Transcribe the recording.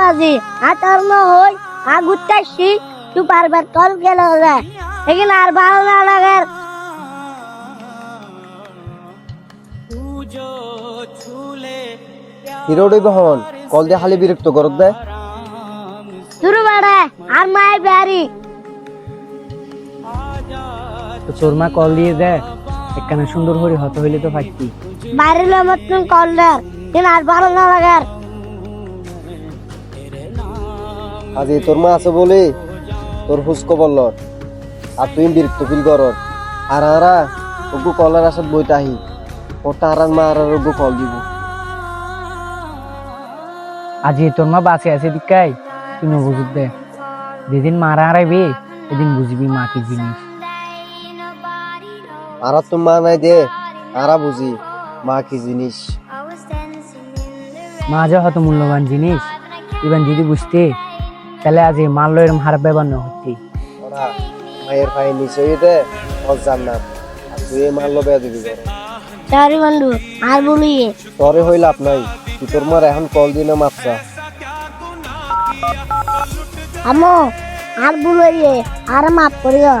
বাজি আতার না হই আগুতাছি তুই বারবার কল গেল রে এখানে আর ভালো না লাগে হিরোডে বহন কল দিয়ে খালি বিরক্ত করত দে শুরু বাড়ে আর মাই বাড়ি তো তোর মা কল দিয়ে দেখ একখানে সুন্দর করে হতে হইলে তো পারতি বাড়ির মতন কল দে কিন্তু আর ভালো না লাগে আজি তোর মা আছে বলে তোর হুস্কো বলল আর তুই বিরক্ত ফিল কর আর আরা ওগু কলার আসাদ বইতে আহি ওটা আর মা আর ওগু কল দিব আজি তোর মা বাঁচে আছে দিকাই তুই বুঝুক দে যেদিন মারা হারাইবি এদিন বুঝবি মা কি জিনিস আর তো মা নাই দে আরা বুঝি মা কি জিনিস মা যে হয়তো মূল্যবান জিনিস ইভেন যদি বুঝতে তাহলে আজ মারলো এরম হার ব্যবহার না হচ্ছে ওরা মায়ের পায়ে নিচে দে ওর জান্নাত আর তুই মারলো বেয়া দিবি কর সরি বন্ধু আর বলি তরে হইল আপনাই তুই তোর মার এখন কল দিলে মাপসা আমো আর বলি আর মাফ করিও